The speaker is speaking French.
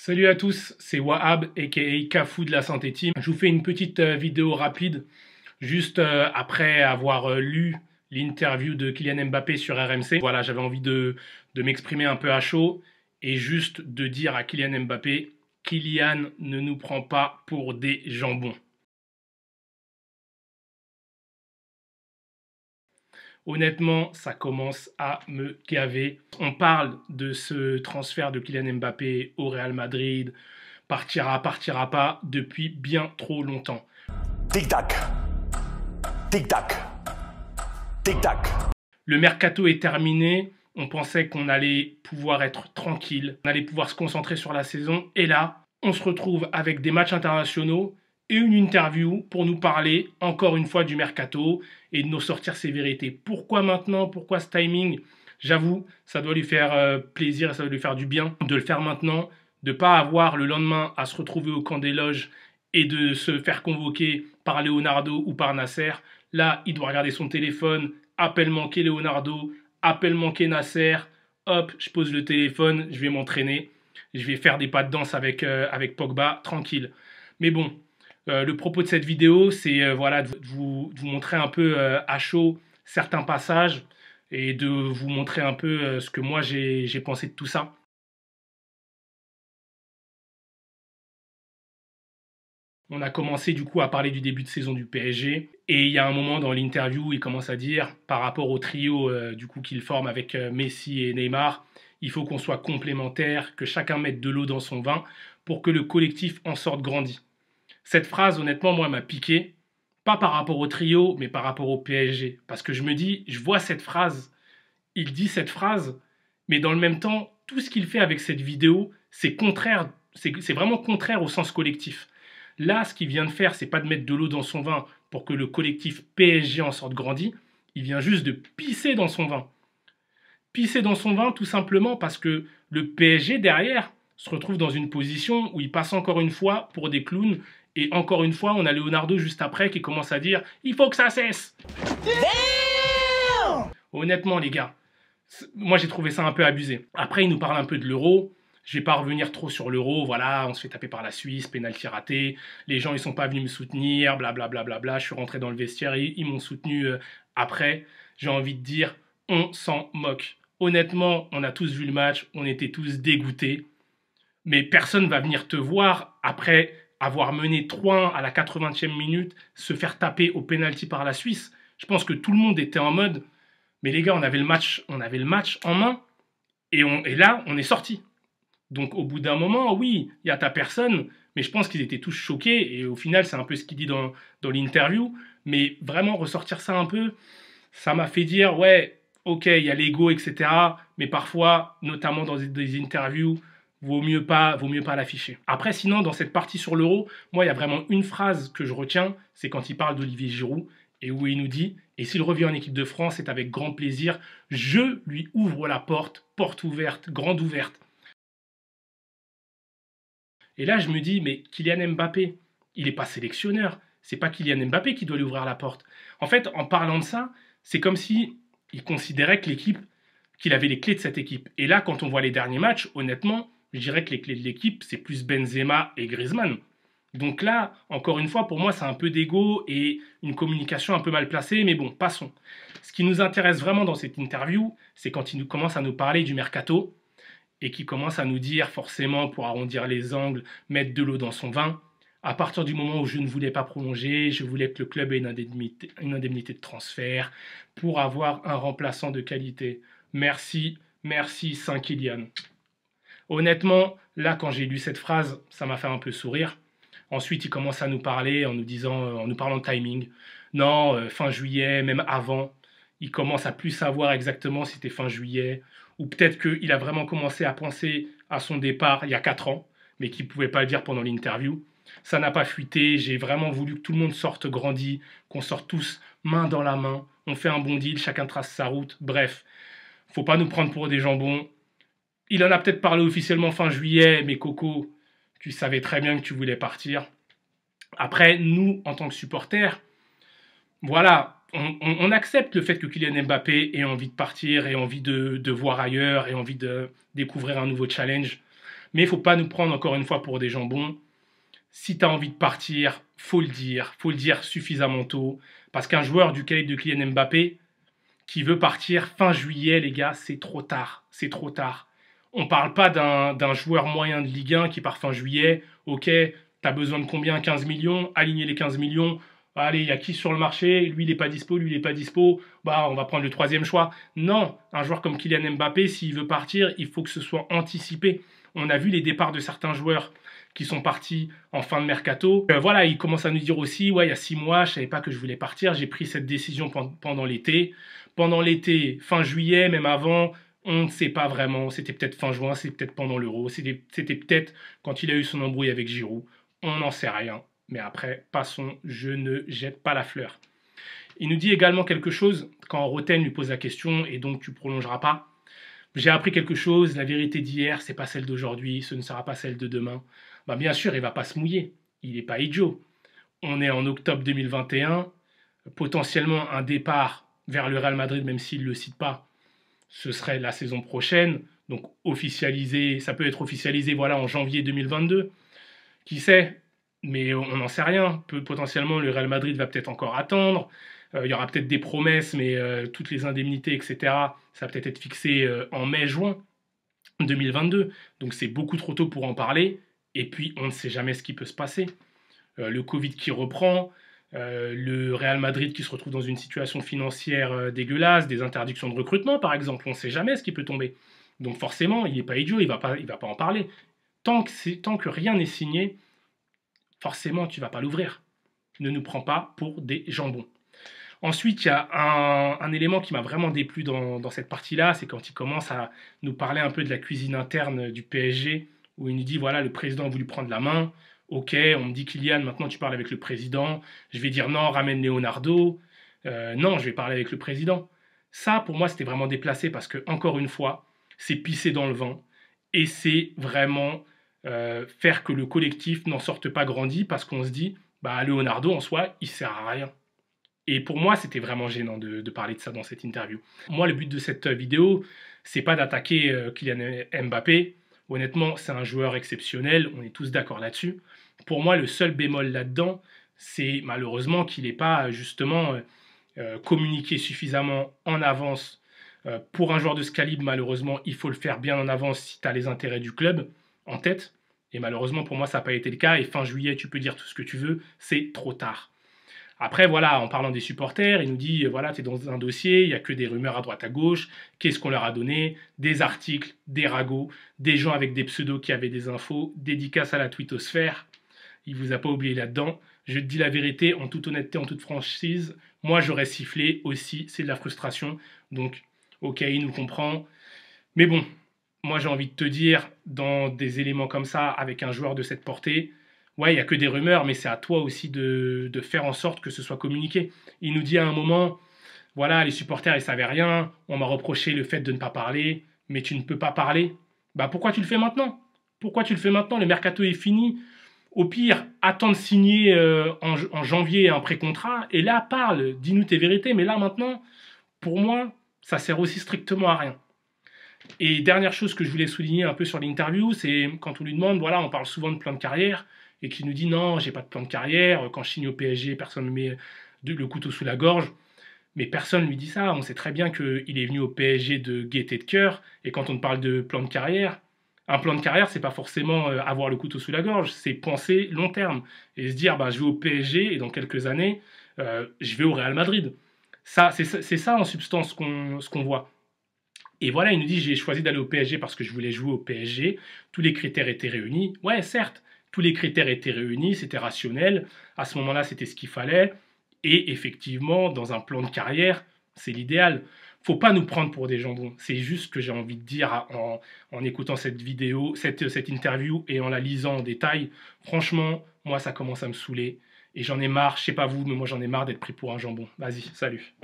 Salut à tous, c'est Wahab aka Kafou de la Santé Team. Je vous fais une petite vidéo rapide, juste après avoir lu l'interview de Kylian Mbappé sur RMC. Voilà, j'avais envie de m'exprimer un peu à chaud et juste de dire à Kylian Mbappé, Kylian ne nous prend pas pour des jambons. Honnêtement, ça commence à me gaver. On parle de ce transfert de Kylian Mbappé au Real Madrid, partira pas, depuis bien trop longtemps. Tic-tac, tic-tac, tic-tac. Le mercato est terminé, on pensait qu'on allait pouvoir être tranquille, on allait pouvoir se concentrer sur la saison, et là, on se retrouve avec des matchs internationaux et une interview pour nous parler encore une fois du mercato et de nous sortir ses vérités. Pourquoi maintenant? Pourquoi ce timing? J'avoue, ça doit lui faire plaisir, ça doit lui faire du bien de le faire maintenant, de ne pas avoir le lendemain à se retrouver au camp des loges et de se faire convoquer par Leonardo ou par Nasser. Là, il doit regarder son téléphone, appel manqué Leonardo, appel manqué Nasser, hop, je pose le téléphone, je vais m'entraîner, je vais faire des pas de danse avec Pogba, tranquille. Mais bon, le propos de cette vidéo, c'est voilà, de vous montrer un peu à chaud certains passages et de vous montrer un peu ce que moi j'ai pensé de tout ça. On a commencé du coup à parler du début de saison du PSG et il y a un moment dans l'interview où il commence à dire par rapport au trio du coup qu'il forme avec Messi et Neymar, il faut qu'on soit complémentaires, que chacun mette de l'eau dans son vin pour que le collectif en sorte grandi. Cette phrase, honnêtement, moi, m'a piqué, pas par rapport au trio, mais par rapport au PSG. Parce que je me dis, je vois cette phrase, il dit cette phrase, mais dans le même temps, tout ce qu'il fait avec cette vidéo, c'est contraire, c'est vraiment contraire au sens collectif. Là, ce qu'il vient de faire, c'est pas de mettre de l'eau dans son vin pour que le collectif PSG en sorte grandi, il vient juste de pisser dans son vin. Pisser dans son vin tout simplement parce que le PSG derrière se retrouve dans une position où il passe encore une fois pour des clowns et encore une fois on a Leonardo juste après qui commence à dire il faut que ça cesse. Damn! Honnêtement les gars, moi j'ai trouvé ça un peu abusé. Après il nous parle un peu de l'euro. Je vais pas revenir trop sur l'euro, voilà, on se fait taper par la Suisse, pénalty raté, les gens ils sont pas venus me soutenir, blablabla, bla, bla, bla. Je suis rentré dans le vestiaire, ils m'ont soutenu après. J'ai envie de dire, on s'en moque. Honnêtement, on a tous vu le match, on était tous dégoûtés, mais personne va venir te voir après avoir mené 3-1 à la 80e minute, se faire taper au pénalty par la Suisse. Je pense que tout le monde était en mode, mais les gars, on avait le match en main, et là, on est sorti. Donc au bout d'un moment, oui, il y a ta personne, mais je pense qu'ils étaient tous choqués, et au final, c'est un peu ce qu'il dit dans l'interview, mais vraiment ressortir ça un peu, ça m'a fait dire, ouais, ok, il y a l'ego, etc., mais parfois, notamment dans des interviews, vaut mieux pas l'afficher. Après, sinon, dans cette partie sur l'euro, moi, il y a vraiment une phrase que je retiens, c'est quand il parle d'Olivier Giroud, et où il nous dit, et s'il revient en équipe de France, c'est avec grand plaisir, je lui ouvre la porte, porte ouverte, grande ouverte. Et là, je me dis, mais Kylian Mbappé, il n'est pas sélectionneur. C'est pas Kylian Mbappé qui doit lui ouvrir la porte. En fait, en parlant de ça, c'est comme si il considérait que qu'il avait les clés de cette équipe. Et là, quand on voit les derniers matchs, honnêtement, je dirais que les clés de l'équipe, c'est plus Benzema et Griezmann. Donc là, encore une fois, pour moi, c'est un peu d'ego et une communication un peu mal placée, mais bon, passons. Ce qui nous intéresse vraiment dans cette interview, c'est quand il commence à nous parler du mercato, et qui commence à nous dire forcément, pour arrondir les angles, mettre de l'eau dans son vin. À partir du moment où je ne voulais pas prolonger, je voulais que le club ait une indemnité de transfert pour avoir un remplaçant de qualité. Merci, merci Saint-Kylian. Honnêtement, là, quand j'ai lu cette phrase, ça m'a fait un peu sourire. Ensuite, il commence à nous parler en nous parlant de timing. Non, fin juillet, même avant, il commence à plus savoir exactement si c'était fin juillet, ou peut-être qu'il a vraiment commencé à penser à son départ il y a 4 ans, mais qu'il ne pouvait pas le dire pendant l'interview. Ça n'a pas fuité, j'ai vraiment voulu que tout le monde sorte grandi, qu'on sorte tous main dans la main, on fait un bon deal, chacun trace sa route, bref, faut pas nous prendre pour des jambons. Il en a peut-être parlé officiellement fin juillet, mais Coco, tu savais très bien que tu voulais partir. Après, nous, en tant que supporters, voilà, on accepte le fait que Kylian Mbappé ait envie de partir, ait envie de voir ailleurs, ait envie de découvrir un nouveau challenge. Mais il ne faut pas nous prendre encore une fois pour des jambons. Si tu as envie de partir, faut le dire suffisamment tôt. Parce qu'un joueur du calibre de Kylian Mbappé qui veut partir fin juillet, les gars, c'est trop tard. C'est trop tard. On ne parle pas d'un joueur moyen de Ligue 1 qui part fin juillet. Ok, tu as besoin de combien? 15 millions. Aligner les 15 millions. Allez, il y a qui sur le marché? Lui, il n'est pas dispo, lui, il n'est pas dispo. Bah, on va prendre le troisième choix. Non, un joueur comme Kylian Mbappé, s'il veut partir, il faut que ce soit anticipé. On a vu les départs de certains joueurs qui sont partis en fin de mercato. Voilà, il commence à nous dire aussi, ouais, il y a 6 mois, je savais pas que je voulais partir, j'ai pris cette décision pendant l'été. Pendant l'été, fin juillet, même avant, on ne sait pas vraiment. C'était peut-être fin juin, c'était peut-être pendant l'Euro, c'était peut-être quand il a eu son embrouille avec Giroud. On n'en sait rien. Mais après, passons, je ne jette pas la fleur. Il nous dit également quelque chose quand Roten lui pose la question, et donc tu prolongeras pas. J'ai appris quelque chose, la vérité d'hier, c'est pas celle d'aujourd'hui, ce ne sera pas celle de demain. Bah bien sûr, il va pas se mouiller, il n'est pas idiot. On est en octobre 2021, potentiellement un départ vers le Real Madrid, même s'il ne le cite pas, ce serait la saison prochaine, donc officialisé, ça peut être officialisé voilà, en janvier 2022. Qui sait? Mais on n'en sait rien. Potentiellement, le Real Madrid va peut-être encore attendre. Il y aura peut-être des promesses, mais toutes les indemnités, etc., ça va peut-être être fixé en mai-juin 2022. Donc c'est beaucoup trop tôt pour en parler. Et puis, on ne sait jamais ce qui peut se passer. Le Covid qui reprend, le Real Madrid qui se retrouve dans une situation financière dégueulasse, des interdictions de recrutement, par exemple. On ne sait jamais ce qui peut tomber. Donc forcément, il n'est pas idiot, il va pas en parler. Tant que rien n'est signé, forcément, tu ne vas pas l'ouvrir. Ne nous prends pas pour des jambons. Ensuite, il y a un élément qui m'a vraiment déplu dans cette partie-là, c'est quand il commence à nous parler un peu de la cuisine interne du PSG, où il nous dit, voilà, le président a voulu prendre la main. Ok, on me dit, Kylian, maintenant tu parles avec le président. Je vais dire, non, ramène Leonardo. Non, je vais parler avec le président. Ça, pour moi, c'était vraiment déplacé parce que, encore une fois, c'est pisser dans le vent. Et c'est vraiment faire que le collectif n'en sorte pas grandi parce qu'on se dit, bah, Leonardo, en soi, il sert à rien. Et pour moi, c'était vraiment gênant de parler de ça dans cette interview. Moi, le but de cette vidéo, c'est pas d'attaquer Kylian Mbappé. Honnêtement, c'est un joueur exceptionnel, on est tous d'accord là-dessus. Pour moi, le seul bémol là-dedans, c'est malheureusement qu'il n'est pas justement communiqué suffisamment en avance. Pour un joueur de ce calibre, malheureusement, il faut le faire bien en avance si tu as les intérêts du club en tête. Et malheureusement, pour moi, ça n'a pas été le cas. Et fin juillet, tu peux dire tout ce que tu veux, c'est trop tard. Après, voilà, en parlant des supporters, il nous dit, voilà, tu es dans un dossier, il n'y a que des rumeurs à droite à gauche, qu'est-ce qu'on leur a donné? Des articles, des ragots, des gens avec des pseudos qui avaient des infos, dédicace à la twittosphère. Il ne vous a pas oublié là-dedans. Je te dis la vérité, en toute honnêteté, en toute franchise, moi j'aurais sifflé aussi, c'est de la frustration. Donc, ok, il nous comprend. Mais bon, moi j'ai envie de te dire, dans des éléments comme ça, avec un joueur de cette portée, ouais, il n'y a que des rumeurs, mais c'est à toi aussi de faire en sorte que ce soit communiqué. Il nous dit à un moment, voilà, les supporters, ils ne savaient rien, on m'a reproché le fait de ne pas parler, mais tu ne peux pas parler. Bah pourquoi tu le fais maintenant? Pourquoi tu le fais maintenant? Le mercato est fini. Au pire, attends de signer en janvier un pré-contrat, et là, parle, dis-nous tes vérités. Mais là, maintenant, pour moi, ça sert aussi strictement à rien. Et dernière chose que je voulais souligner un peu sur l'interview, c'est quand on lui demande, voilà, on parle souvent de plan de carrière, et qu'il nous dit non, j'ai pas de plan de carrière, quand je signe au PSG, personne ne met le couteau sous la gorge. Mais personne ne lui dit ça. On sait très bien qu'il est venu au PSG de gaieté de cœur, et quand on parle de plan de carrière, un plan de carrière, c'est pas forcément avoir le couteau sous la gorge, c'est penser long terme et se dire bah, je vais au PSG et dans quelques années, je vais au Real Madrid. Ça, c'est ça en substance ce qu'on voit. Et voilà, il nous dit j'ai choisi d'aller au PSG parce que je voulais jouer au PSG, tous les critères étaient réunis. Ouais, certes, tous les critères étaient réunis, c'était rationnel, à ce moment-là, c'était ce qu'il fallait. Et effectivement, dans un plan de carrière, c'est l'idéal. Faut pas nous prendre pour des jambons. C'est juste ce que j'ai envie de dire en écoutant cette vidéo, cette interview et en la lisant en détail. Franchement, moi, ça commence à me saouler. Et j'en ai marre, je sais pas vous, mais moi, j'en ai marre d'être pris pour un jambon. Vas-y, salut.